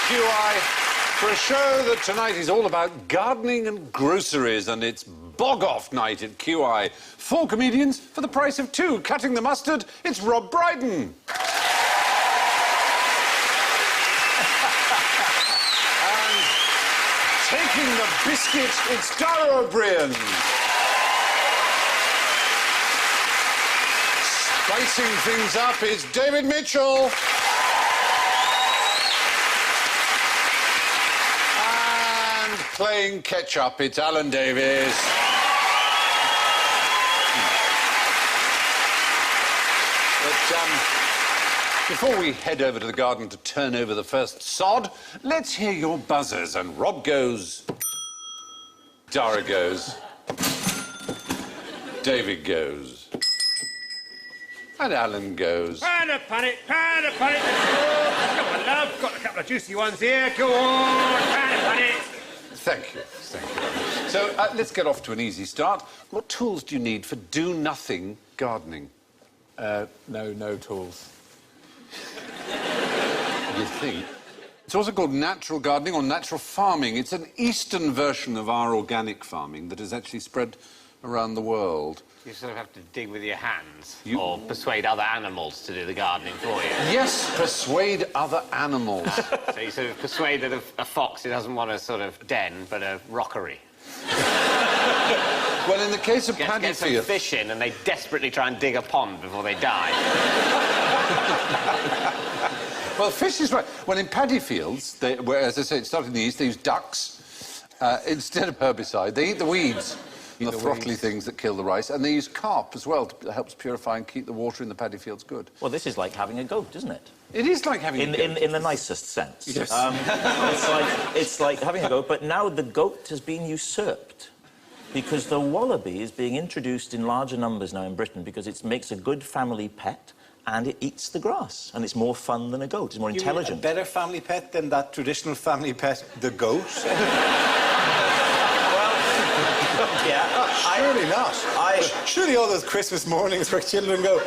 QI for a show that tonight is all about gardening and groceries, and it's bog-off night at QI. 4 comedians for the price of 2. Cutting the mustard, it's Rob Brydon. And taking the biscuit, it's Dara O'Brien. Spicing things up is David Mitchell. And playing catch-up, it's Alan Davies. But, before we head over to the garden to turn over the first sod, let's hear your buzzers. And Rob goes... Dara goes... David goes... And Alan goes... Pan a punnet, pan a punnet. Come on, love. Got a couple of juicy ones here. Go on, pan a punnet. Thank you. Thank you. So, let's get off to an easy start. What tools do you need for do-nothing gardening? No tools. You think? It's also called natural gardening or natural farming. It's an Eastern version of our organic farming that has actually spread around the world. You sort of have to dig with your hands or persuade other animals to do the gardening for you. Yes, persuade other animals. So you sort of persuade that a fox it doesn't want a sort of den, but a rockery. Well, in the case of paddy get some fields... fish in and they desperately try and dig a pond before they die. Well, fish is right. Well, in paddy fields, where, as I say, it started in the East, they use ducks instead of herbicide. They eat the weeds. The throttly things that kill the rice, and they use carp as well to helps purify and keep the water in the paddy fields good. Well, this is like having a goat, isn't it? It is like having a goat. In the nicest sense. Yes. It's like having a goat, but now the goat has been usurped because the wallaby is being introduced in larger numbers now in Britain because it makes a good family pet and it eats the grass, and it's more fun than a goat. It's more intelligent. You mean a better family pet than that traditional family pet, the goat? Yeah, surely not. Surely all those Christmas mornings where children go,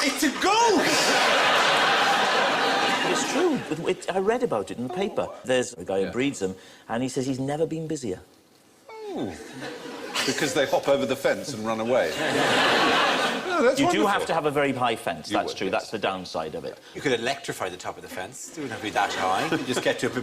it's a goat! It's true. I read about it in the paper. There's a guy who breeds them, and he says he's never been busier. Oh. Because they hop over the fence and run away. No, you do have to have a very high fence, that's true. Yes. That's the downside of it. You could electrify the top of the fence. It wouldn't have to be that high. You just get to it,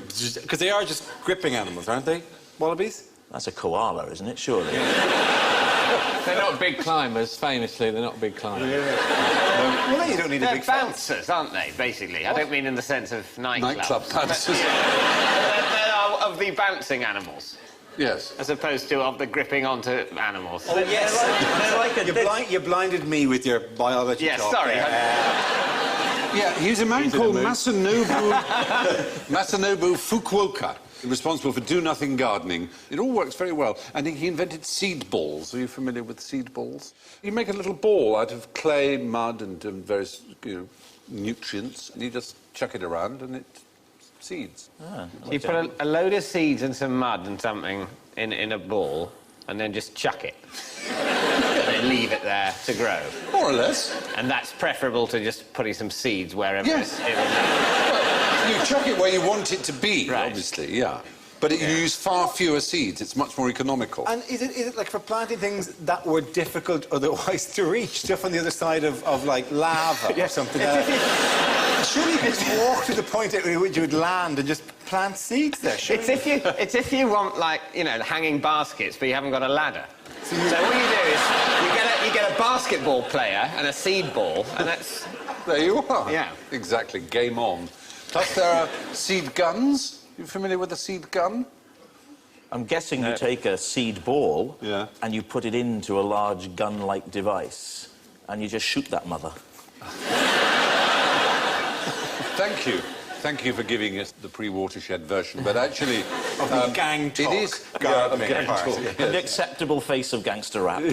because they are just gripping animals, aren't they, wallabies? That's a koala, isn't it? Surely. They're not big climbers, famously. They're not big climbers. Yeah. Well, you don't need a big fence. They're bouncers, aren't they, basically? What? I don't mean in the sense of nightclubs. Nightclub bouncers. They are of the bouncing animals. Yes. As opposed to of the gripping onto animals. Oh, yes. They're like you blinded me with your biology talk. Sorry. Yeah, he's a man called Masanobu Fukuoka, responsible for do-nothing gardening. It all works very well. And he invented seed balls. Are you familiar with seed balls? You make a little ball out of clay, mud, and various nutrients, and you just chuck it around, and it seeds. You put a load of seeds and some mud and something in a ball, and then just chuck it. And then leave it there to grow. More or less. And that's preferable to just putting some seeds wherever yes. it will. Well, you chuck it where you want it to be, right. Obviously, yeah. But you use far fewer seeds. It's much more economical. And is it like for planting things that were difficult otherwise to reach, stuff on the other side of like lava or something? Surely you could just walk to the point at which you would land and just plant seeds there. It's if you want, like, hanging baskets, but you haven't got a ladder. So what you do is you get a basketball player and a seed ball, and that's... There you are. Yeah. Exactly. Game on. Plus there are seed guns. You familiar with a seed gun? I'm guessing you take a seed ball and you put it into a large gun-like device and you just shoot that mother. Thank you. Thank you for giving us the pre-watershed version, but actually... of the gang talk. It is... Gang talk. Yes. The acceptable face of gangster rap.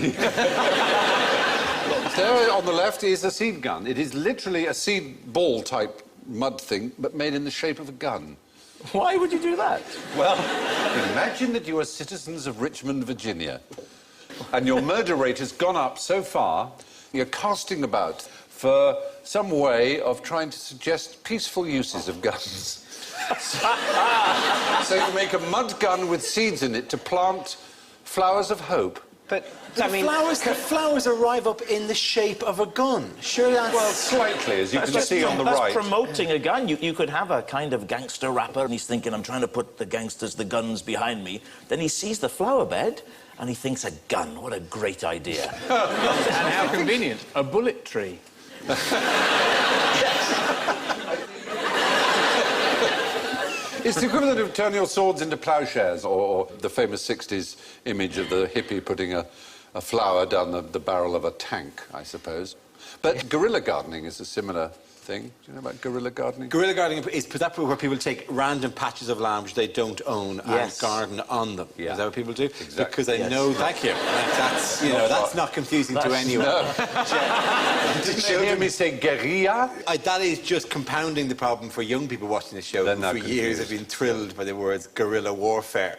There on the left is a seed gun. It is literally a seed ball-type mud thing, but made in the shape of a gun. Why would you do that? Well, imagine that you are citizens of Richmond, Virginia, and your murder rate has gone up so far, you're casting about for some way of trying to suggest peaceful uses of guns. So you make a mud gun with seeds in it to plant flowers of hope. But, The flowers arrive up in the shape of a gun. Sure, that's... Well, slightly, as you can see on the That's right. promoting a gun. You could have a kind of gangster rapper, and he's thinking, I'm trying to put the gangsters, the guns behind me. Then he sees the flower bed, and he thinks, a gun, what a great idea. And how convenient. A bullet tree. It's the equivalent of turn your swords into ploughshares, or the famous 60s image of the hippie putting a flower down the barrel of a tank, I suppose. But guerrilla gardening is a similar thing. Do you know about guerrilla gardening? Guerrilla gardening is that where people take random patches of land which they don't own and garden on them. Yeah. Is that what people do? Exactly. Because they know... Thank you. That's, you know, that's not confusing to anyone. No. Did you hear me say guerrilla? That is just compounding the problem for young people watching this show They're who not for years have confused. been thrilled by the words guerrilla warfare.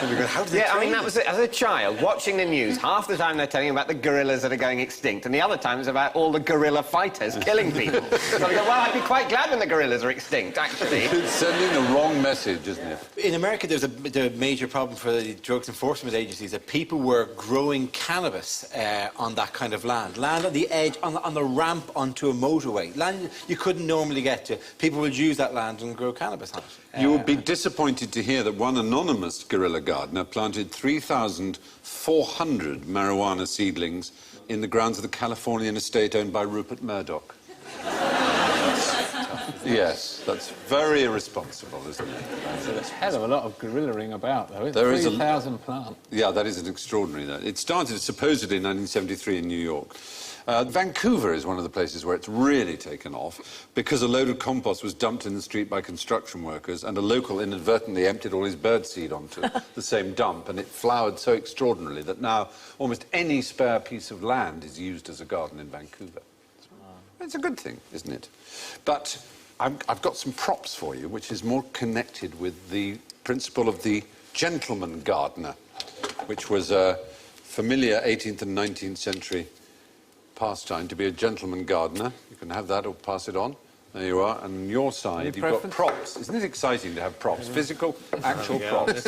And we're going, how do they Yeah, I mean, train that was it. As a child, watching the news, half the time they're telling you about the gorillas that are going extinct, and the other time it's about all the guerrilla fighters killing people. So I go, well, I'd be quite glad when the gorillas are extinct, actually. It's sending the wrong message, isn't it? In America, there's a major problem for the drugs enforcement agencies that people were growing cannabis on that kind of land on the edge, on the ramp onto a motorway, land you couldn't normally get to. People would use that land and grow cannabis on it. You would be disappointed to hear that one anonymous guerrilla gardener planted 3,400 marijuana seedlings in the grounds of the Californian estate owned by Rupert Murdoch. Yes, that's very irresponsible, isn't it? There's a hell of a lot of guerrillaing about, though. It's There is a- 3,000 plants. Yeah, that is an extraordinary... It started supposedly in 1973 in New York. Vancouver is one of the places where it's really taken off because a load of compost was dumped in the street by construction workers and a local inadvertently emptied all his birdseed onto the same dump, and it flowered so extraordinarily that now almost any spare piece of land is used as a garden in Vancouver. It's a good thing, isn't it? But I've got some props for you, which is more connected with the principle of the gentleman gardener, which was a familiar 18th and 19th century pastime, to be a gentleman gardener. You can have that or pass it on. There you are. And on your side, you've got props. Isn't it exciting to have props? Physical, actual props.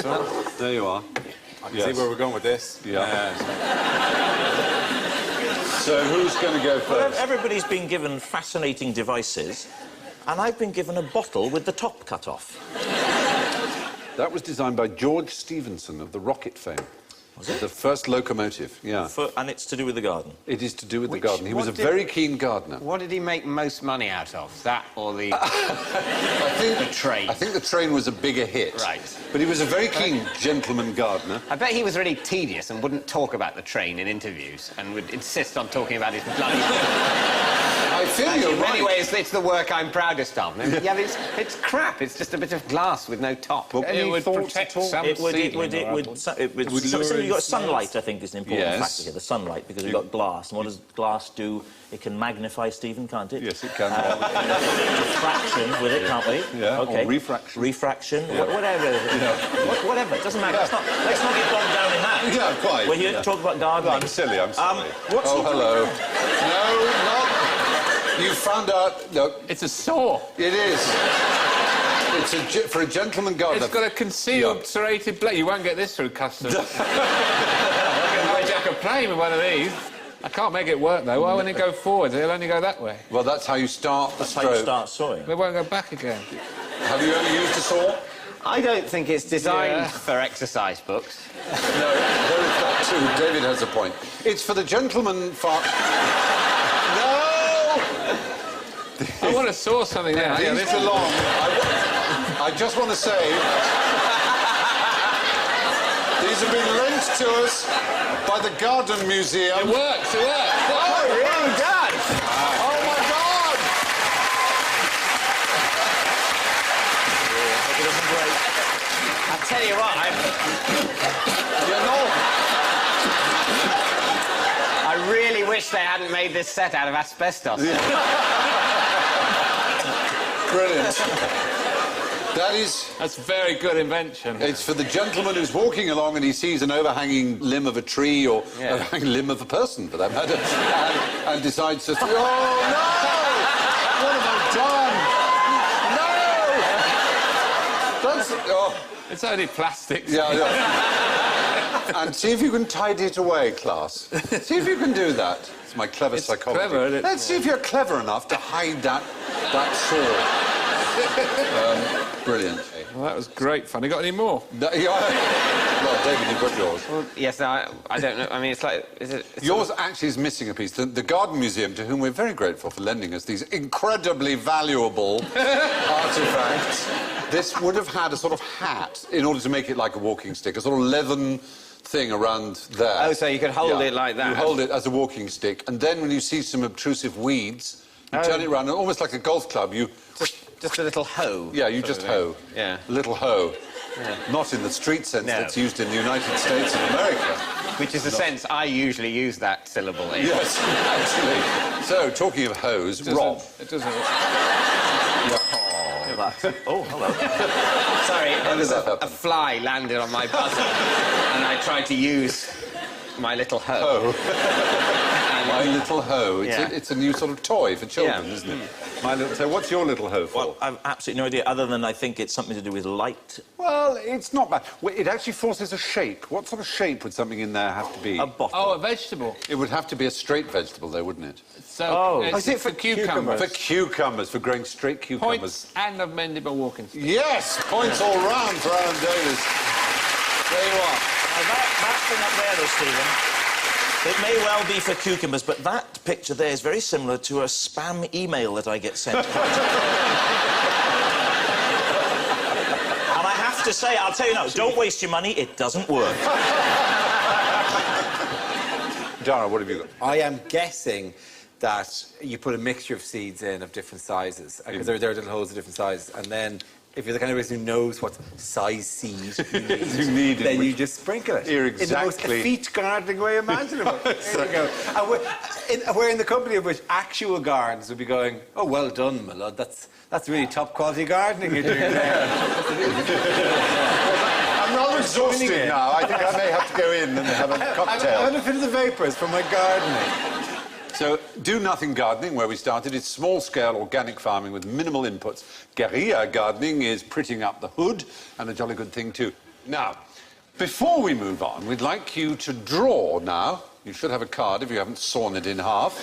There you are. I can see where we're going with this. Yeah. So who's going to go Well, first? everybody's been given fascinating devices, and I've been given a bottle with the top cut off. That was designed by George Stephenson of the rocket fame. Was it? The first locomotive, yeah. And it's to do with the garden. It is to do with the garden. He was a what did- very keen gardener. What did he make most money out of? That or the The train? I think the train was a bigger hit. Right. But he was a very keen gentleman gardener. I bet he was really tedious and wouldn't talk about the train in interviews and would insist on talking about his bloody... I feel Actually, you're in many right. ways, it's the work I'm proudest of. Yeah, but it's crap. It's just a bit of glass with no top. Any It would thoughts protect at all? some seedling or other. So you've got sunlight, I think, is an important Yes. factor here. The sunlight, because we've got glass. And what does glass do? It can magnify, Stephen, can't it? Yes, it can. Diffraction with it, can't we? Yeah, or Okay. refraction. Refraction, whatever. Whatever, it doesn't matter. Let's not get bogged down in that. Yeah, quite. We're here to talk about gardening. I'm silly, I'm silly. what's oh, he hello. No, not... You found out... No, It's a saw. it is. It's for a gentleman gardener. It's got a concealed serrated blade. You won't get this through customs. I could play with one of these. I can't make it work, though. Why won't it go forward? It'll only go that way. Well, that's how you start the That's how stroke. you start sawing. It won't go back again. Have you ever used a saw? I don't think it's designed Yeah. for exercise books. No, there is that too. David has a point. It's for the gentleman No! I want to saw something now. Yeah, These this belong. I just want to say... These have been lent to us by the Garden Museum. It works, it works. Oh, it really works. does. Oh, my God! I tell you what, I really wish they hadn't made this set out of asbestos. Brilliant. That is... That's a very good invention. It's for the gentleman who's walking along and he sees an overhanging limb of a tree or overhanging limb of a person, for that matter, and decides to... Oh, no! What have I done? No! That's... Oh. It's only plastic. Yeah. And see if you can tidy it away, class. See if you can do that. It's my clever psychology. Clever, isn't it? Let's see if you're clever enough to hide that sword. Brilliant. Well, that was great fun. You got any more? Well, David, you've got yours. Well, yes, no, I don't know. I mean, it's like... It's Yours actually is missing a piece. The Garden Museum, to whom we're very grateful for lending us these incredibly valuable artefacts, this would have had a sort of hat in order to make it like a walking stick, a sort of leathern thing around there. Oh, so you could hold it like that? You hold it as a walking stick, and then when you see some obtrusive weeds, you turn it around, and almost like a golf club, you... Just a little hoe. Yeah, you just hoe. Yeah. A little hoe. Yeah. Not in the street sense No. that's used in the United States of America. Which is the sense I usually use that syllable in. Yes, actually. So, talking of hoes, Rob. It doesn't... Oh, hello. Sorry, How did that happen? a fly landed on my buzzer and I tried to use my little hoe. My little hoe. Yeah. It's a new sort of toy for children, Yeah. isn't it? My little. So, what's your little hoe for? Well, I've absolutely no idea, other than I think it's something to do with light. Well, it's not bad. Well, it actually forces a shape. What sort of shape would something in there have to be? A bottle. Oh, a vegetable. It would have to be a straight vegetable, though, wouldn't it? So Is it for cucumbers? For cucumbers, for growing straight cucumbers. Points, and I've mended my walking stick. Yes, points all round for Alan Davis. There you are. Now, that thing up there, though, Stephen, it may well be for cucumbers, but that picture there is very similar to a spam email that I get sent. And I have to say, I'll tell you now, don't waste your money, it doesn't work. Dara, what have you got? I am guessing that you put a mixture of seeds in of different sizes, because there are little holes of different sizes, and then if you're the kind of person who knows what size seed you need, then you just sprinkle it. You're In the most exactly- effete gardening way imaginable. There you go. And we're in the company of which actual gardens would be going, oh, well done, my lad, that's really top quality gardening you're doing there. I'm rather exhausted now. I think I may have to go in and have a cocktail. I'm going to fit the vapours from my gardening. So, Do Nothing Gardening, where we started, is small-scale organic farming with minimal inputs. Guerrilla gardening is prettying up the hood, and a jolly good thing, too. Now, before we move on, we'd like you to draw now. You should have a card if you haven't sawn it in half.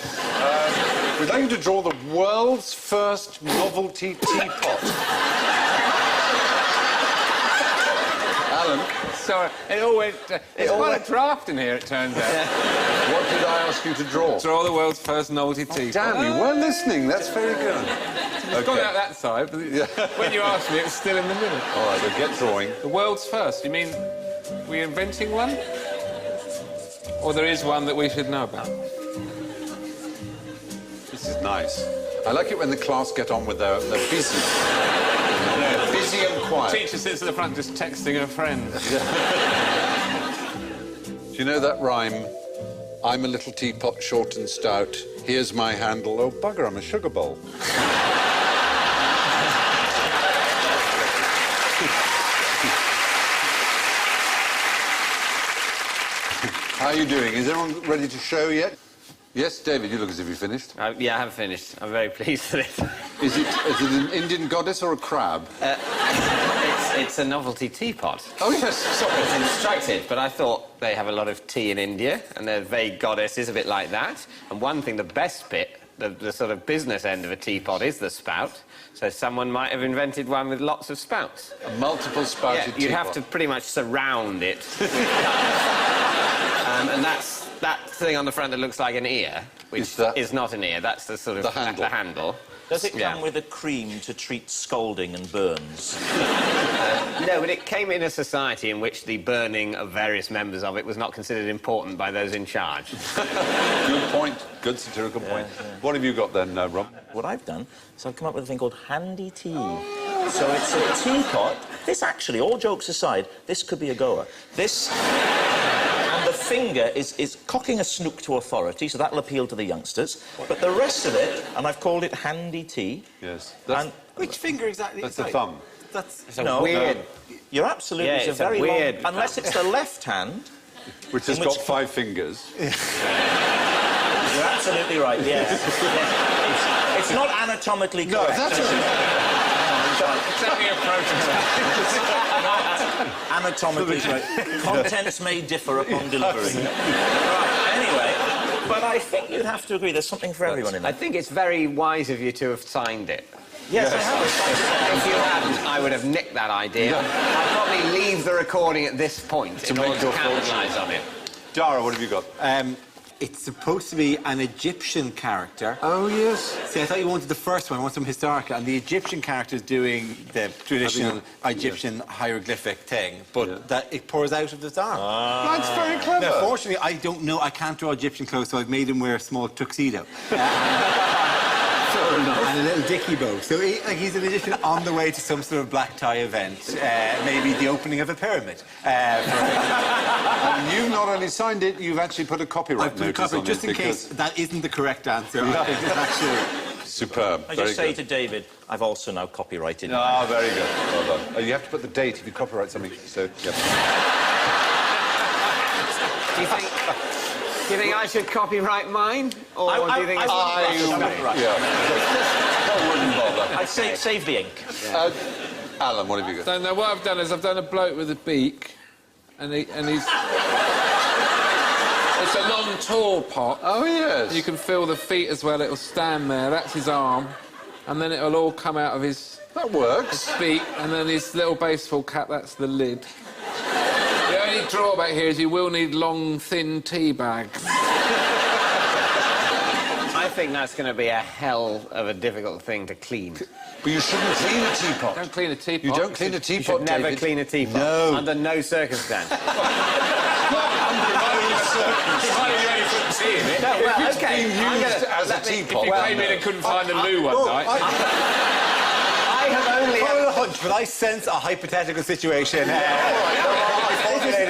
We'd like you to draw the world's first novelty teapot. Alan, Sorry, it all went... it's quite a draft in here, it turns out. what did I ask you to draw? Draw the world's first novelty teapot. Damn, you were listening. That's very good. It's gone out that side, but when you asked me, it was still in the middle. All right, then get drawing. The world's first? You mean we're inventing one? Or there is one that we should know about? This is nice. I like it when the class get on with their business. They're busy and quiet. Teacher sits at the front just texting her friend. Do you know that rhyme? I'm a little teapot, short and stout. Here's my handle. Oh, bugger, I'm a sugar bowl. How are you doing? Is everyone ready to show yet? Yes, David, you look as if you finished. Yeah, I have finished. I'm very pleased with it. Is it an Indian goddess or a crab? It's a novelty teapot. Oh, yes, sorry. It's instructed, but I thought they have a lot of tea in India, and their vague goddess is a bit like that. And one thing, the best bit, the sort of business end of a teapot is the spout. So someone might have invented one with lots of spouts. A multiple spouted teapot. You'd have to pretty much surround it with cups. And that's that thing on the front that looks like an ear, which is not an ear. That's the sort of The handle. Does it come with a cream to treat scalding and burns? No, but it came in a society in which the burning of various members of it was not considered important by those in charge. Good point. Good satirical point. What have you got then, Rob? What I've done is I've come up with a thing called Handy Tea. So it's a teapot. This actually, all jokes aside, this could be a goer. This... And the finger is cocking a snook to authority, so that'll appeal to the youngsters. But the rest of it, and I've called it Handy Tea. Yes. Which finger exactly? That's the thumb. that's... It's a weird... You're absolutely... Yeah, it's it's a very weird- long... Unless it's the left hand. Which has In which got 5 fingers. You're absolutely right, yes. Yes. It's not anatomically No, correct. that's It's only a prototype. Anatomically correct. Contents may differ upon delivery. Right, anyway, but I think you'd have to agree there's something for everyone in I there. think it's very wise of you to have signed it. Yes, I have. If you hadn't, I would have nicked that idea. I'd probably leave the recording at this point in make order to your fortune. capitalise on it. Dara, what have you got? It's supposed to be an Egyptian character. Oh, yes. See, I thought you wanted the first one. I want some historical. And the Egyptian character is doing the traditional Egyptian hieroglyphic thing, but that it pours out of his arm. That's very clever. Now, fortunately, I don't know. I can't draw Egyptian clothes, so I've made him wear a small tuxedo. And a little dicky bow. So he's an Egyptian on the way to some sort of black tie event, maybe the opening of a pyramid. And you've not only signed it, you've actually put a copyright notice on just it in case that isn't the correct answer. I think it's actually... Superb. I Very just say good. to David, I've also now copyrighted it. Ah, very good. Well done. Oh, you have to put the date if you copyright something. So, yeah. Do you think I should copyright mine? Or do you think it's... I wouldn't bother. I'd say save the ink. Alan, what have you got? So now what I've done is I've done a bloke with a beak, and he's... It's a long, tall pot. Oh, yes. You can feel the feet as well. It'll stand there. That's his arm. And then it'll all come out of his That works. feet. And then his little baseball cap, that's the lid. The only drawback here is you will need long, thin tea bags. I think that's going to be a hell of a difficult thing to clean. But you shouldn't clean a teapot. Don't clean a teapot. You don't clean a teapot, You should never David. clean a teapot. No. Under no circumstance. If it's being used as a teapot... If you came in and couldn't find a loo one night... I have only... Follow the hunch, but I sense a hypothetical situation.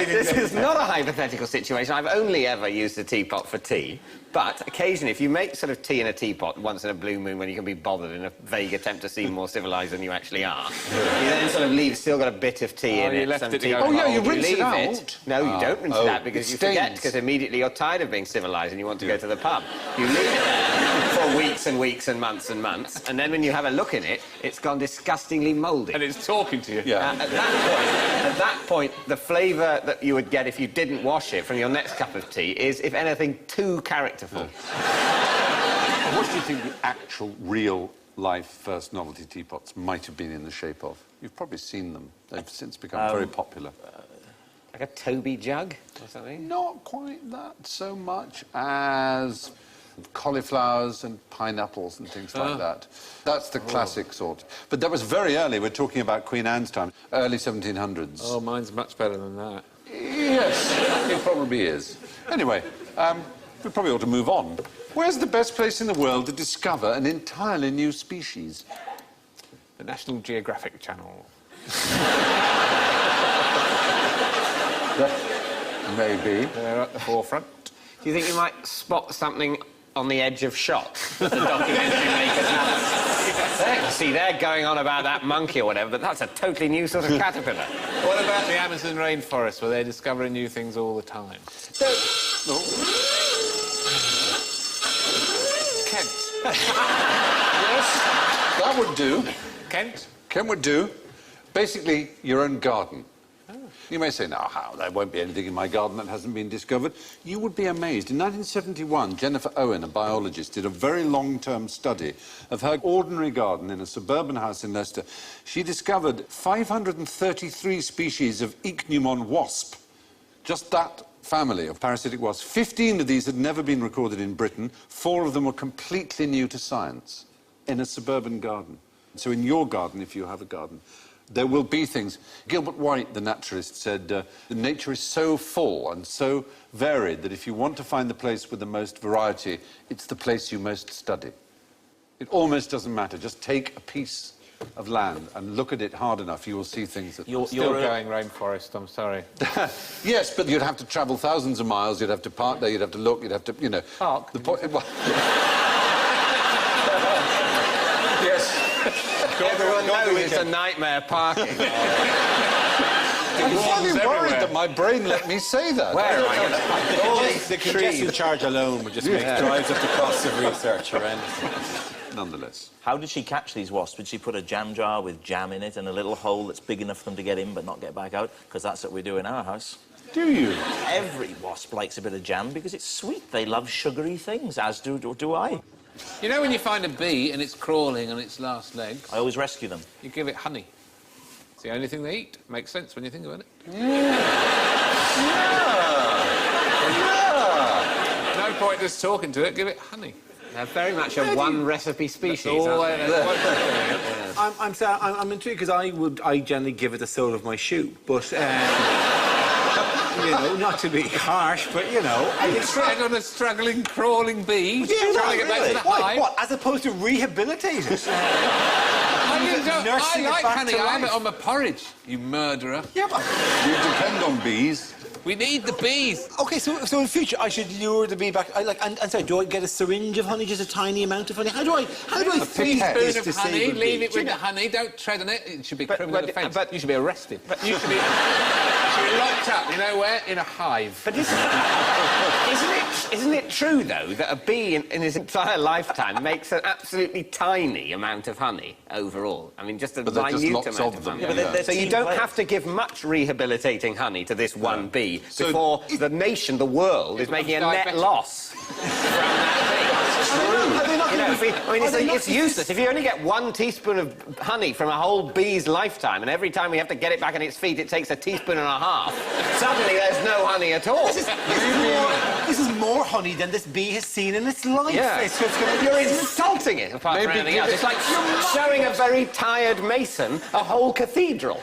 This is not a hypothetical situation. I've only ever used a teapot for tea. But occasionally, if you make sort of tea in a teapot once in a blue moon when you can be bothered in a vague attempt to seem more civilised than you actually are, you then sort of leave, still got a bit of tea in you it. left some it to tea go cold, cold. Oh, yeah, you rinse it leave out. No, you don't rinse it out because it you forget, stains. because immediately you're tired of being civilised and you want to go to the pub. You leave it there for weeks and weeks and months, and then when you have a look in it, it's gone disgustingly mouldy. And it's talking to you. Yeah. At that point, the flavour that you would get if you didn't wash it from your next cup of tea is, if anything, too characterful. What do you think the actual, real-life first novelty teapots might have been in the shape of? You've probably seen them. They've since become very popular. Like a Toby jug or something? Not quite that so much as cauliflowers and pineapples and things like that. That's the classic sort. But that was very early. We're talking about Queen Anne's time, early 1700s. Oh, mine's much better than that. Yes, it probably is. Anyway, we probably ought to move on. Where's the best place in the world to discover an entirely new species? The National Geographic Channel. Maybe. They're at the forefront. Do you think you might spot something on the edge of shot that the documentary makers have? See, they're going on about that monkey or whatever, but that's a totally new sort of caterpillar. What about the Amazon rainforest, where they're discovering new things all the time? Kent. Yes, that would do. Kent? Kent would do. Basically, your own garden. You may say, now, how? There won't be anything in my garden that hasn't been discovered. You would be amazed. In 1971, Jennifer Owen, a biologist, did a very long-term study of her ordinary garden in a suburban house in Leicester. She discovered 533 species of Ichneumon wasp. Just that family of parasitic wasps. 15 of these had never been recorded in Britain. 4 of them were completely new to science in a suburban garden. So in your garden, if you have a garden, there will be things. Gilbert White, the naturalist, said, nature is so full and so varied that if you want to find the place with the most variety, it's the place you most study. It almost doesn't matter. Just take a piece of land and look at it hard enough, you will see things that... Still going rainforest, I'm sorry. Yes, but you'd have to travel thousands of miles, you'd have to park there, you'd have to look, you'd have to, you know... Park? The point... Well, yes. Everyone knows it's a nightmare parking. I'm slightly worried that my brain let me say that. Where am I going to park? All these The congestion charge alone would just make drives up the cost of research horrendous. Nonetheless. How did she catch these wasps? Did she put a jam jar with jam in it and a little hole that's big enough for them to get in but not get back out? Because that's what we do in our house. Do you? Every wasp likes a bit of jam because it's sweet. They love sugary things, as do I. You know when you find a bee and it's crawling on its last legs, I always rescue them. you give it honey. It's the only thing they eat. Makes sense when you think about it. No point just talking to it, give it honey. They're very much a one-recipe species, All aren't they? I'm intrigued because I generally give it the sole of my shoe, but you know, not to be harsh, but you know, You tread on a struggling, crawling bee, Yeah, trying to get back to the hive. What? As opposed to rehabilitate it? I like back honey. to I have life. it on my porridge, you murderer. Yeah, but You depend on bees. We need the bees. okay. So in future, I should lure the bee back. And sorry, do I get a syringe of honey, just a tiny amount of honey? How do I feed this Spoon of honey, disabled leave bee? it with the honey, don't tread on it. It should be criminal but- offence. but- You should be arrested. You should be locked up, you know where? In a hive. But isn't it true, though, that a bee in his entire lifetime makes an absolutely tiny amount of honey overall? I mean, just a But there are minute just lots amount of of them. honey. Yeah, but they're So you team don't players. have to give much rehabilitating honey to this one bee So before the nation, the world, is making a net diabetic. loss from that bee. You know, it's useless. If you only get 1 teaspoon of honey from a whole bee's lifetime, and every time we have to get it back on its feet, it takes a teaspoon and a half, suddenly there's no honey at all. This is more honey than this bee has seen in its life. Yeah. It's just gonna You're insulting it, apart from Maybe anything give else. it- It's like showing a very tired mason a whole cathedral.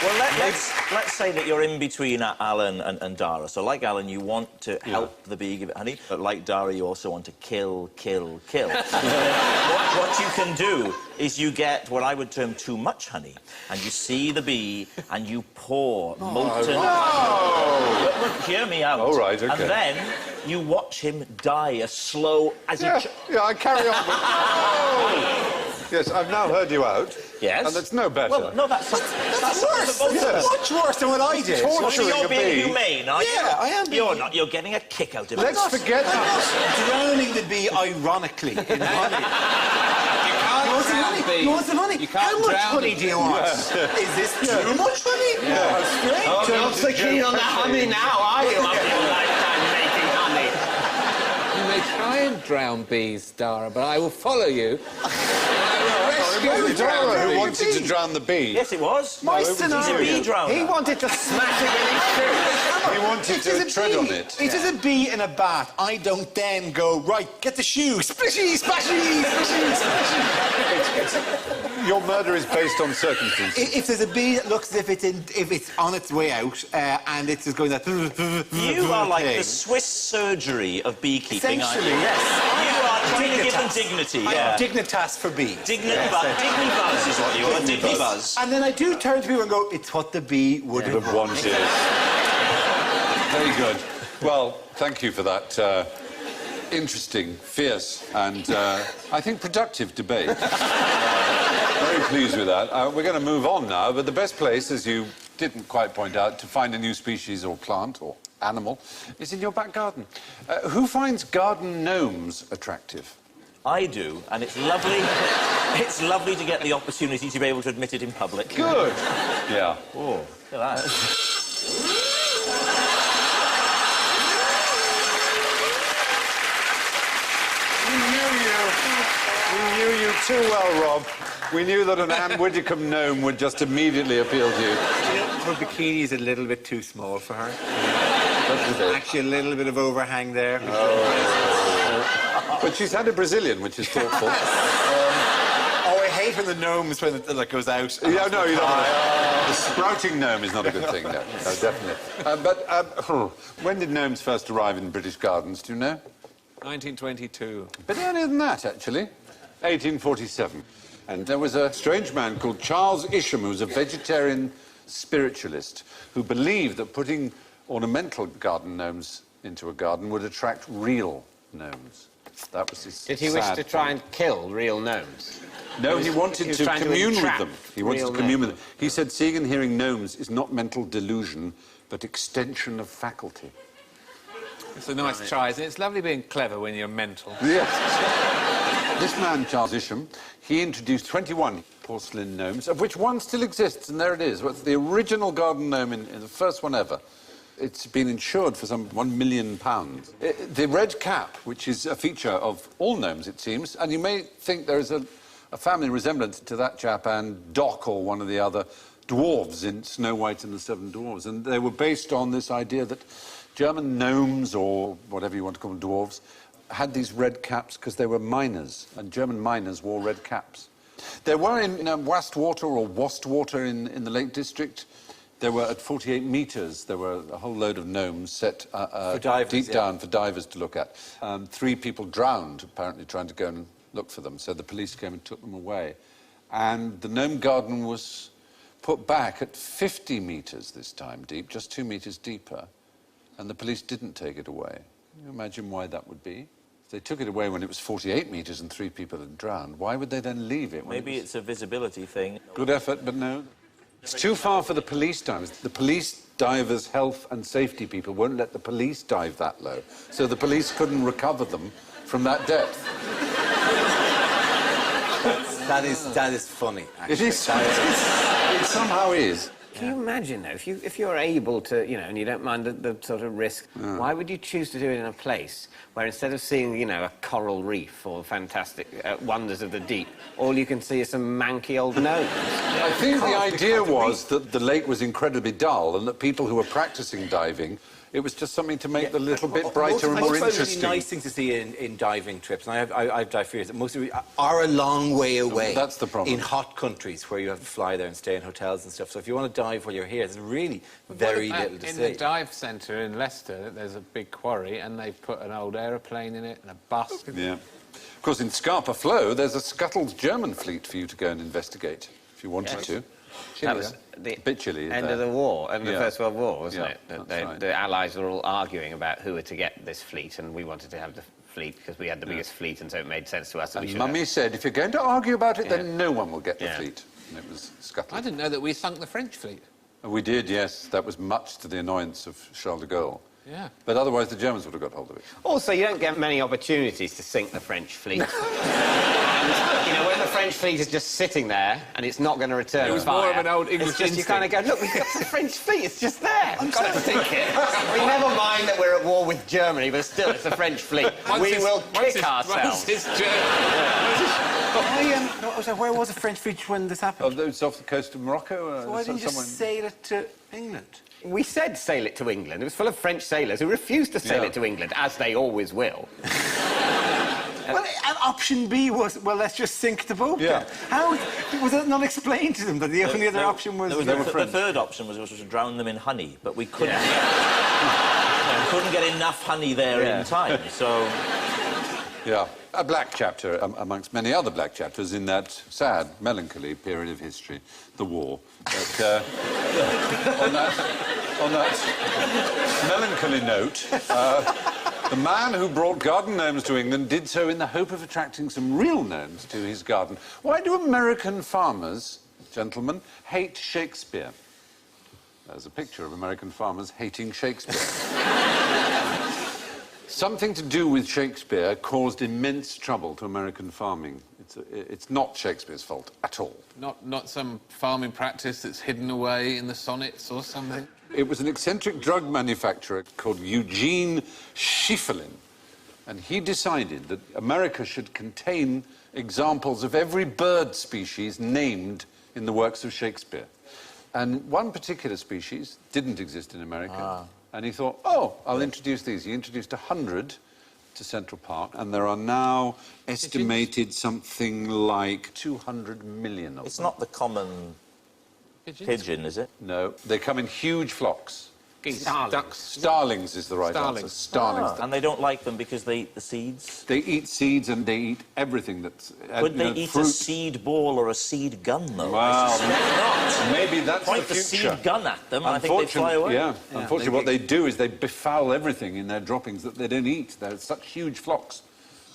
Well, let's say that you're in between Alan and Dara. So, like Alan, you want to help the bee give it honey, but like Dara, you also want to kill. What you can do is you get what I would term too much honey, and you see the bee, and you pour molten... Look, hear me out. All right, OK. And then you watch him die a slow... As he Yeah, I carry on. Yes, I've now heard you out. Yes. And it's no better. Well, no, that's worse. That's much worse than what I did. Torturing You're a being bee. humane, are you? Yeah, I am being- You're not. You're getting a kick out of it. Let's forget that. Drowning the bee ironically in honey. You You want some honey? You want some honey? You can't How much drown honey them. do you want? Is this too much honey? How strange. Oh, not so keen on the honey now, are you, after your lifetime making honey? You may try and drown bees, Dara, but I will follow you. It was Dara who wanted to drown the bee. Yes, it was. My He's a scenario. bee drowner. He wanted to smash it with his shoe. He wanted to tread on it. It is a bee in a bath. I don't then go, right, get the shoe. Splishy, splashy, splishy, splashy. Your murder is based on circumstances. If there's a bee that looks as if it's on its way out and it's just going that... You are like the Swiss surgery of beekeeping, aren't Essentially, you? yes. You are trying to give them Dignitas. dignity. I Yeah. am dignitas for bees. Dignibuzz is what you are. Dignibuzz. And then I do turn to people and go, it's what the bee would have Have wanted. Very good. Well, thank you for that interesting, fierce, and I think productive debate. Very pleased with that. We're going to move on now, but the best place, as you didn't quite point out, to find a new species or plant or animal is in your back garden. Who finds garden gnomes attractive? I do, and it's lovely. It's lovely to get the opportunity to be able to admit it in public. Good. Yeah. Oh, look at that. We knew you too well, Rob. We knew that an Anne Widdecombe gnome would just immediately appeal to you. Her bikini is a little bit too small for her. That's it. Actually, a little bit of overhang there. But she's had a Brazilian, which is thoughtful. Oh, I hate when the gnomes when it like, goes out. Yeah, no, you don't. The sprouting gnome is not a good thing, no, definitely. When did gnomes first arrive in British gardens, do you know? 1922. But earlier than that, actually. 1847. And there was a strange man called Charles Isham, who was a vegetarian spiritualist who believed that putting ornamental garden gnomes into a garden would attract real gnomes. That was his Did he wish sad to try point. and kill real gnomes? No, he wanted was to trying to commune with entrap them. He wanted to real commune with gnomes. them. He said seeing and hearing gnomes is not mental delusion, but extension of faculty. It's a nice try, isn't it? It's lovely being clever when you're mental. Yes. This man, Charles Isham, he introduced 21 porcelain gnomes, of which one still exists, and there it is. It's the original garden gnome in the first one ever. It's been insured for some £1 million. The red cap, which is a feature of all gnomes, it seems, and you may think there is a family resemblance to that chap and Doc or one of the other dwarves in Snow White and the Seven Dwarfs, and they were based on this idea that German gnomes, or whatever you want to call them, dwarves, had these red caps because they were miners, and German miners wore red caps. There were in Wastwater or Wastwater in the Lake District, there were at 48 metres, there were a whole load of gnomes set divers, deep yeah. down for divers to look at. 3 people drowned, apparently, trying to go and look for them, so the police came and took them away. And the gnome garden was put back at 50 metres this time deep, just 2 metres deeper, and the police didn't take it away. Can you imagine why that would be? If they took it away when it was 48 metres and 3 people had drowned, why would they then leave it? When Maybe it's a visibility thing. Good effort, but no. It's too far for the police divers. The police divers' health and safety people won't let the police dive that low, so the police couldn't recover them from that depth. That is funny, actually. It is. It somehow is. Can you imagine, though, if you're able to, you know, and you don't mind the sort of risk, why would you choose to do it in a place where instead of seeing, you know, a coral reef or fantastic wonders of the deep, all you can see is some manky old gnomes? I think the idea was that the lake was incredibly dull and that people who were practicing diving, it was just something to make the little bit brighter and more Most interesting. really nice things to see in diving trips, and I've dived for years, most of it are a long way away. That's the problem. In hot countries where you have to fly there and stay in hotels and stuff. So if you want to dive while you're here, there's really very little to in see. the dive centre in Leicester, there's a big quarry, and they've put an old aeroplane in it and a bus. Yeah. Of course, in Scarpa Flow, there's a scuttled German fleet for you to go and investigate, if you wanted to. That was the A bit chilly end there. of the war, end of the Yeah. First World War, wasn't Yeah, it? that's right. The Allies were all arguing about who were to get this fleet, and we wanted to have the fleet because we had the biggest fleet, and so it made sense to us that we And should Mummy have. said, if you're going to argue about it, Yeah. then no one will get the Yeah. fleet. And it was I scuttled. didn't know that we sunk the French fleet. We did, yes. That was much to the annoyance of Charles de Gaulle. Yeah. But otherwise, the Germans would have got hold of it. Also, you don't get many opportunities to sink the French fleet. And, you know, when the French fleet is just sitting there and it's not going to return It was fire, more of an old it's English just, you kind of go, look, we've got the French fleet, it's just there. We've got to sink it. We never mind that we're at war with Germany, but still, it's the French fleet. We will kick ourselves. Where was the French fleet when this happened? Oh, it's off the coast of Morocco? So why didn't you someone- just sail it to England? We said sail it to England. It was full of French sailors who refused to sail Yeah. it to England, as they always will. Well, and option B was, well, let's just sink the boat. Yeah. then. How was it not explained to them that the only other option was? The third option was to drown them in honey, but we couldn't. Couldn't get enough honey there in time, so... Yeah. A black chapter amongst many other black chapters in that sad, melancholy period of history, the war. But on that melancholy note, the man who brought garden gnomes to England did so in the hope of attracting some real gnomes to his garden. Why do American farmers, gentlemen, hate Shakespeare? There's a picture of American farmers hating Shakespeare. Something to do with Shakespeare caused immense trouble to American farming. It's not Shakespeare's fault at all. Not some farming practice that's hidden away in the sonnets or something. It was an eccentric drug manufacturer called Eugene Schieffelin, and he decided that America should contain examples of every bird species named in the works of Shakespeare. And one particular species didn't exist in America. And he thought, oh, I'll introduce these. He introduced 100 to Central Park, and there are now estimated something like 200 million of It's them. not the common pigeon, is it? No, they come in huge flocks. Geese, Starlings. ducks. Starlings is the right answer. Starlings. And they don't like them because they eat the seeds? They eat seeds and they eat everything that's... Could they eat a seed ball or a seed gun, though? Wow. I suspect not. Maybe that's Point the the future. seed gun at them, and I think they'd fly away. Yeah. Unfortunately, what they do is they befoul everything in their droppings that they don't eat. They're such huge flocks.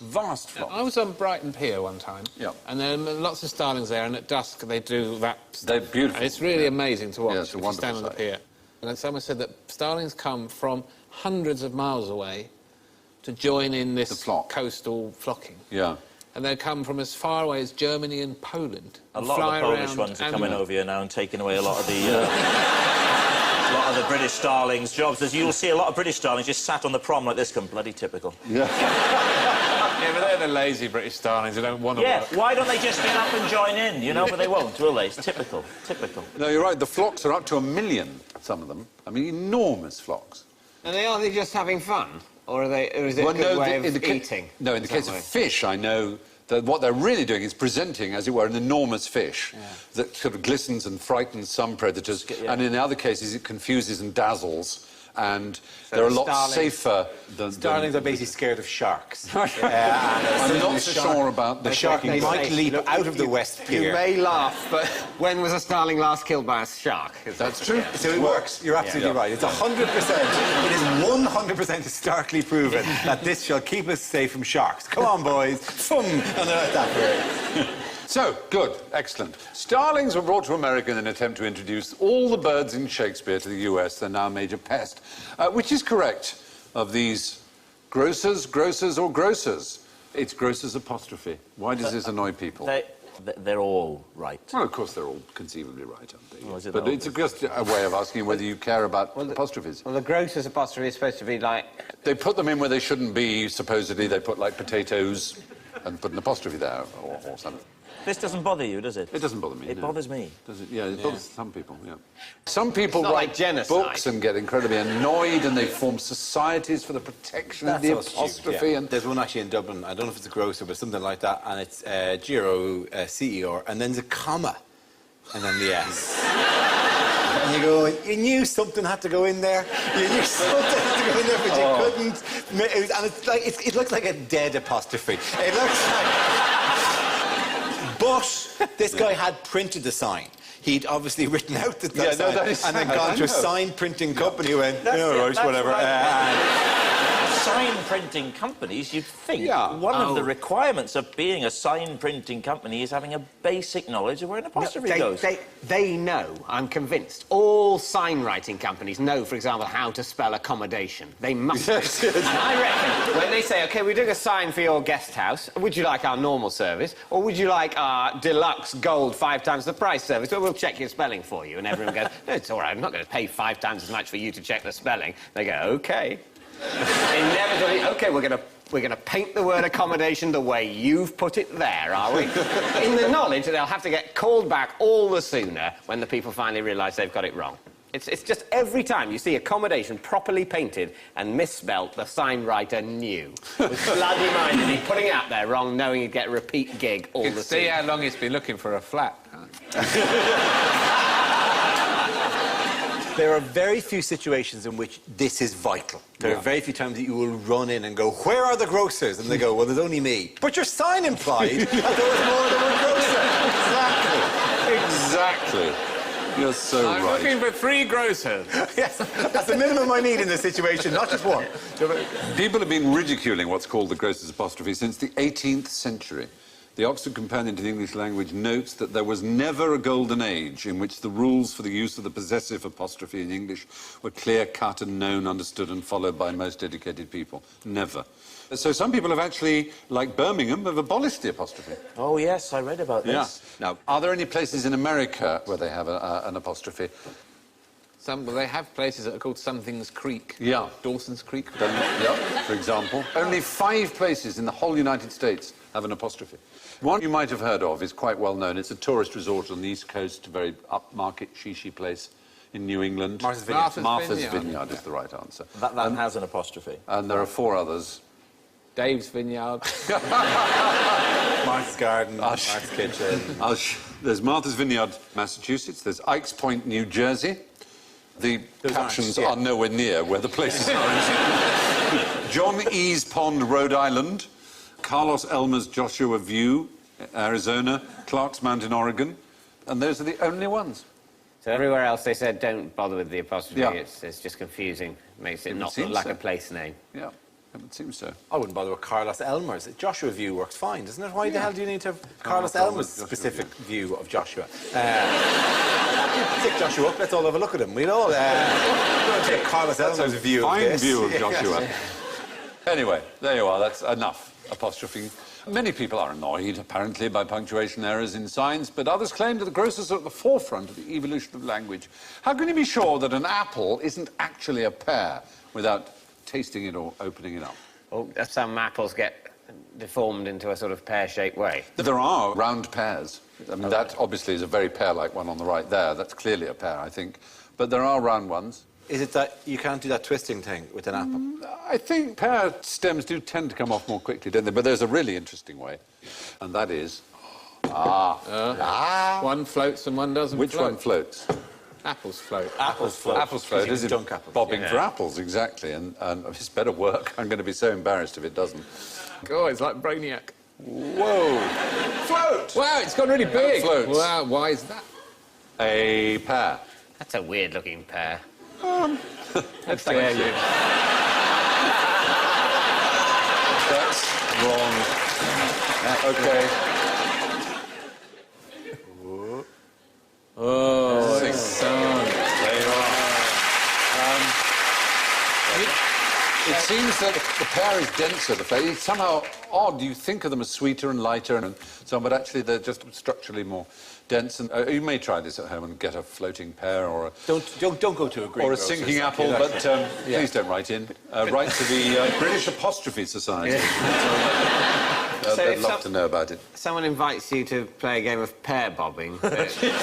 Vast flocks. I was on Brighton Pier one time, Yeah. and there are lots of starlings there, and at dusk they do that stuff. They're beautiful. And it's really amazing to watch Yeah, it's a if you wonderful stand on the sight. pier. And then someone said that starlings come from hundreds of miles away to join in this The flock. coastal flocking. Yeah. And they come from as far away as Germany and Poland. A and lot fly of the Polish around ones are and- coming over here now and taking away a lot of the... a lot of the British starlings' jobs. You'll see a lot of British starlings just sat on the prom like this, bloody typical. Yeah. Yeah, but they're the lazy British starlings who don't want to Yeah, work. why don't they just get up and join in, you know? But they won't, will they? It's typical, typical. No, you're right. The flocks are up to 1 million, some of them. I mean, enormous flocks. And are they just having fun? Or is it a good way of eating? No, in the case of fish, I know that what they're really doing is presenting, as it were, an enormous fish that sort of glistens and frightens some predators, and in other cases it confuses and dazzles, and they're a lot safer than... Starlings are basically scared of sharks. I'm not so sure about The shark might leap out of the West Pier. You may laugh, but when was a starling last killed by a shark? That's true. So it works. You're absolutely right. It's 100%. It is 100% starkly proven that this shall keep us safe from sharks. Come on, boys. Fum! And they're that way. So, good, excellent. Starlings were brought to America in an attempt to introduce all the birds in Shakespeare to the US. They're now a major pest. Which is correct of these grocers, or grocers? It's grocers apostrophe. Why does this annoy people? They're all right. Well, of course, they're all conceivably right, aren't they? Well, is it but not? it's just a way of asking whether you care about apostrophes. Well, the grocer's apostrophe is supposed to be like... They put them in where they shouldn't be, supposedly. They put, like, potatoes and put an apostrophe there or something. This doesn't bother you, does it? It doesn't bother me. It no. bothers me. Does it? Yeah, it bothers some people, yeah. Some people not write like genocide. books and get incredibly annoyed, and they form societies for the protection of the apostrophe. And There's one actually in Dublin, I don't know if it's a grocer, but something like that, and it's G-R-O-C-E-R, and then there's a comma, and then the S. And you go, you knew something had to go in there. You knew something had to go in there, but you couldn't. And it's like, it looks like a dead apostrophe. It looks like... But this guy had printed the sign. He'd obviously written out the sign that is and then sad. gone I to a know. sign printing company who went, That's yeah, it, right, that's whatever. right. Sign printing companies, you'd think Yeah. one of the requirements of being a sign printing company is having a basic knowledge of where an apostrophe goes. They know, I'm convinced. All sign writing companies know, for example, how to spell accommodation. They must. And I reckon when they say, OK, we're doing a sign for your guest house, would you like our normal service, or would you like our deluxe gold 5 times the price service? Well, we'll check your spelling for you. And everyone goes, no, it's all right, I'm not going to pay 5 times as much for you to check the spelling. They go, OK. Inevitably, OK, we're going to paint the word accommodation the way you've put it there, are we? In the knowledge that they'll have to get called back all the sooner when the people finally realise they've got it wrong. It's just every time you see accommodation properly painted and misspelt, the sign writer knew. Was bloody minded. He'd putting it out there wrong, knowing he'd get a repeat gig all You the can see sooner. how long he's been looking for a flat. Can't There are very few situations in which this is vital. There are very few times that you will run in and go, where are the grocers? And they go, well, there's only me. But your sign implied that there was more than one grocer. exactly. You're so I'm right. looking for 3 grocers. Yes, that's the minimum I need in this situation, not just one. People have been ridiculing what's called the grocer's apostrophe since the 18th century. The Oxford Companion to the English Language notes that there was never a golden age in which the rules for the use of the possessive apostrophe in English were clear-cut and known, understood and followed by most educated people. Never. So some people have actually, like Birmingham, have abolished the apostrophe. Oh, yes, I read about this. Now, are there any places in America where they have an apostrophe? They have places that are called Something's Creek. Yeah. Dawson's Creek. Yeah, for example. Only 5 places in the whole United States have an apostrophe. One you might have heard of is quite well known. It's a tourist resort on the East Coast, a very upmarket, shishy place in New England. Martha's Vineyard. Martha's Vineyard is the right answer. That has an apostrophe. And there are 4 others. Dave's Vineyard. Martha's Garden, Martha's Kitchen. There's Martha's Vineyard, Massachusetts. There's Ikes Point, New Jersey. The captions aren't, yeah. are nowhere near where the places are. John E's Pond, Rhode Island. Carlos Elmer's Joshua View, Arizona. Clark's Mountain, Oregon. And those are the only ones. So everywhere else they said don't bother with the apostrophe. Yeah. It's just confusing. Makes it not seems look like so. a place name. Yeah, it seems so. I wouldn't bother with Carlos Elmer's. Joshua View works fine, doesn't it? Why the hell do you need to have Carlos Carlos Elmer's Joshua specific view of Joshua? Take Joshua up, let's all have a look at him. We'll all take Carlos Elmer's view of Fine this. view of Yeah. Joshua. Anyway, there you are. That's enough apostrophe. Many people are annoyed, apparently, by punctuation errors in signs, but others claim that the grocers are at the forefront of the evolution of language. How can you be sure that an apple isn't actually a pear without tasting it or opening it up? Well, some apples get deformed into a sort of pear-shaped way. There are round pears. I mean, that obviously is a very pear-like one on the right there. That's clearly a pear, I think. But there are round ones. Is it that you can't do that twisting thing with an apple? I think pear stems do tend to come off more quickly, don't they? But there's a really interesting way, and that is... One floats and one doesn't Which float. one floats? Apples float. Apples float. Apples float, You is can it? dunk apples. Bobbing for apples, exactly. And it's better work. I'm going to be so embarrassed if it doesn't. Oh, it's like Brainiac. Whoa! Float! Wow, it's gone really big. floats. Wow, why is that? A pear. That's a weird-looking pear. Let's dare you. That's wrong. Okay. Oh, Six. son. There you are. It seems that the pear is denser. It's somehow odd. You think of them as sweeter and lighter and so on, but actually they're just structurally more dense. And you may try this at home and get a floating pear or a... Don't go to a greengrocer's. Or a sinking apple, but please don't write in. Write to the British Apostrophe Society. So They'd if love to know about it. Someone invites you to play a game of pear bobbing. Basically, They're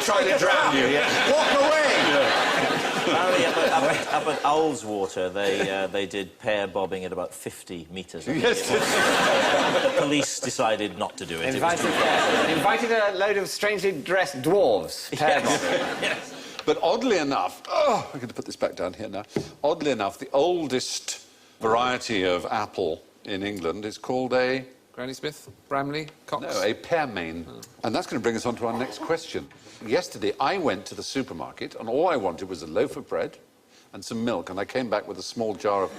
trying to drown you. Walk away! Apparently up at Owlswater, they did pear bobbing at about 50 metres. Yes. The police decided not to do it. invited a load of strangely dressed dwarves. Pear bobbing. But oddly enough, I'm going to put this back down here now. Oddly enough, the oldest variety of apple in England is called a... Granny Smith, Bramley, Cox. No, a pearmain. And that's going to bring us on to our next question. Yesterday, I went to the supermarket, and all I wanted was a loaf of bread and some milk, and I came back with a small jar of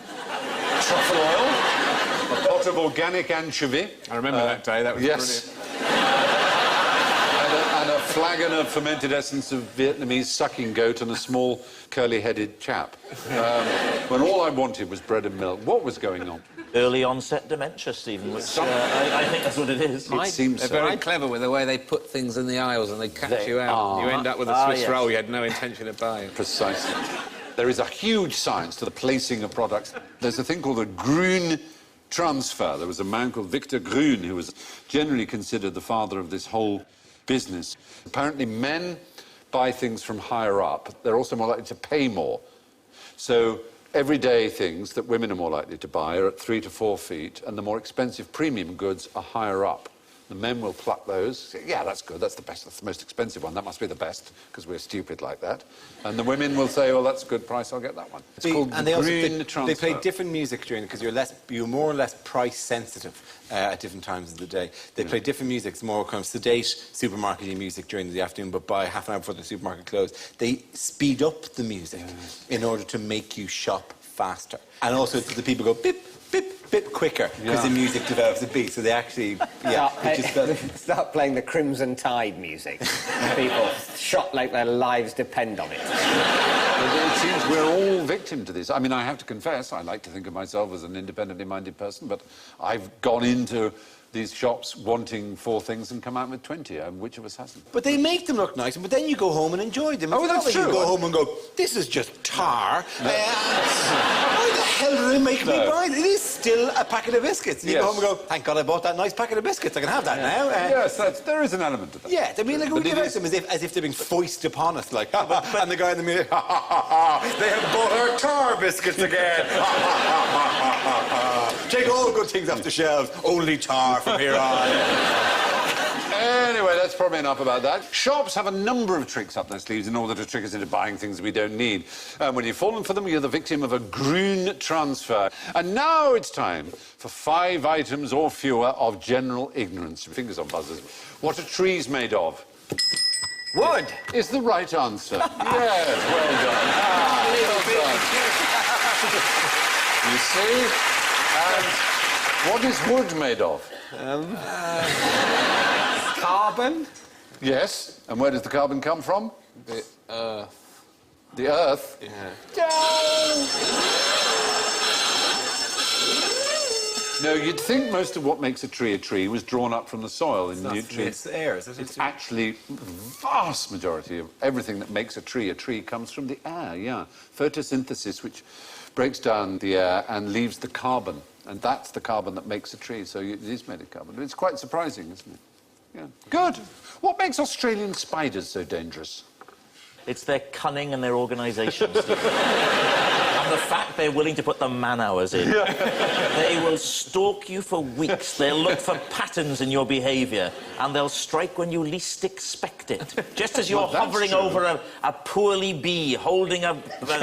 truffle oil, a pot of organic anchovy. I remember that day, that was yes. And a flagon of fermented essence of Vietnamese sucking goat and a small curly-headed chap. When all I wanted was bread and milk. What was going on? Early onset dementia, Stephen, which I think that's what it is. It seems They're so. very clever with the way they put things in the aisles and they catch you out. You end up with a Swiss yes. roll you had no intention of buying. Precisely. There is a huge science to the placing of products. There's a thing called the Grün transfer. There was a man called Victor Grün who was generally considered the father of this whole business. Apparently men buy things from higher up. They're also more likely to pay more. So everyday things that women are more likely to buy are at 3 to 4 feet, and the more expensive premium goods are higher up. The men will pluck those, say, yeah, that's good, that's the best, that's the most expensive one, that must be the best, because we're stupid like that. And the women will say, well, that's a good price, I'll get that one. It's called And they also Grün they transfer. play different music during it because you're more or less price sensitive at different times of the day. They play different music. It's more kind of sedate supermarket music during the afternoon, but by half an hour before the supermarket closed, they speed up the music in order to make you shop faster. And also the people go bip, bip, bip quicker because the music develops a beat. So they actually, Start playing the Crimson Tide music. People shot like their lives depend on it. It seems we're all victim to this. I mean, I have to confess, I like to think of myself as an independently minded person, but I've gone into these shops wanting 4 things and come out with 20. Which of us hasn't? But they make them look nice, but then you go home and enjoy them. Oh, It's not that's like true. You go home and go, this is just tar. Why the hell do they make me buy it? It is still a packet of biscuits. And you go Yes. home and go, thank God I bought that nice packet of biscuits. I can have that now. Yes, there is an element to that. Yeah, they mean like we But it give out is- them as if they're being foisted upon us, like, and the guy in the mirror, they have bought our tar biscuits again. Take all good things off the shelves, only tar from here on. Anyway, let's that's probably enough about that. Shops have a number of tricks up their sleeves in order to trick us into buying things we don't need. When you've fallen for them, you're the victim of a green transfer. And now it's time for 5 items or fewer of general ignorance. Fingers on buzzers. What are trees made of? Wood. Is the right answer. Yes, well done. Well done. You see? And what is wood made of? Carbon. Yes. And where does the carbon come from? The earth. The earth? Yeah. No, you'd think most of what makes a tree was drawn up from the soil in nutrients. It's air, is it? It's actually vast majority of everything that makes a tree comes from the air, yeah. Photosynthesis, which breaks down the air and leaves the carbon. And that's the carbon that makes a tree, so it is made of carbon. But it's quite surprising, isn't it? Yeah. Good. What makes Australian spiders so dangerous? It's their cunning and their organisation, Stephen. And the fact they're willing to put the man-hours in. They will stalk you for weeks. They'll look for patterns in your behaviour, and they'll strike when you least expect it. Just as you're hovering over a poorly bee, holding a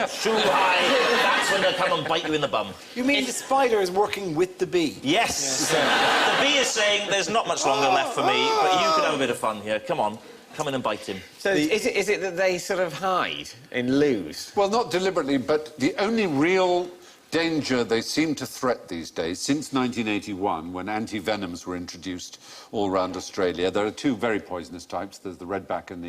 shoe high, that's when they'll come and bite you in the bum. You mean the spider is working with the bee? Yes. The bee is saying, there's not much longer left for me, but you can have a bit of fun here. Come on. Come in and bite him. So is it that they sort of hide in loos? Well, not deliberately, but the only real danger they seem to threat these days, since 1981, when anti-venoms were introduced all around Australia, there are 2 very poisonous types. There's the redback and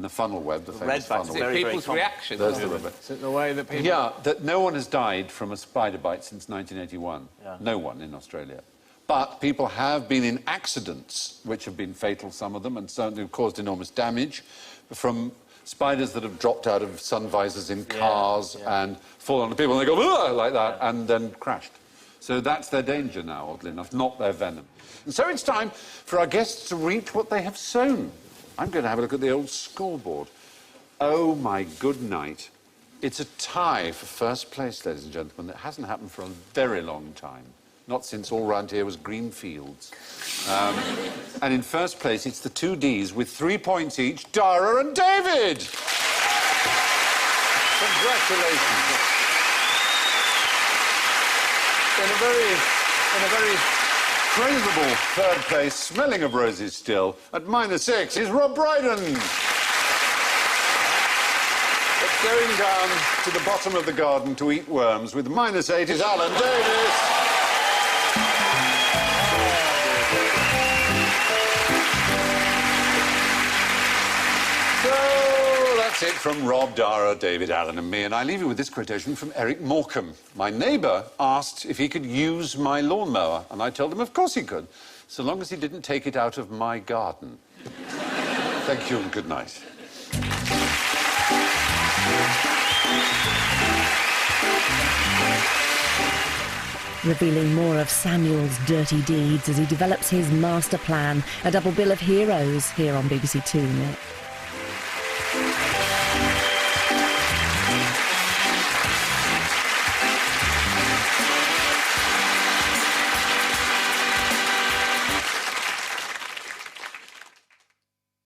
the funnel web, the famous redback's funnel very, web. very People's common. reaction. There's the redback. Is it the way that people... Yeah, that no one has died from a spider bite since 1981. Yeah. No one in Australia. But people have been in accidents, which have been fatal, some of them, and certainly have caused enormous damage from spiders that have dropped out of sun visors in cars and fallen on people, and they go, "Ugh," like that, and then crashed. So that's their danger now, oddly enough, not their venom. And so it's time for our guests to reap what they have sown. I'm going to have a look at the old scoreboard. Oh, my good night. It's a tie for first place, ladies and gentlemen. That hasn't happened for a very long time. Not since all round here was green fields. And in first place, it's the 2 Ds with 3 points each, Dara and David! Congratulations. In a very praisable third place, smelling of roses still, at -6 is Rob Brydon. But going down to the bottom of the garden to eat worms with -8 is Alan Davis. That's it from Rob, Dara, David, Alan and me, and I leave you with this quotation from Eric Morecambe. My neighbour asked if he could use my lawnmower, and I told him of course he could, so long as he didn't take it out of my garden. Thank you and good night. Revealing more of Samuel's dirty deeds as he develops his master plan, a double bill of heroes here on BBC 2 next.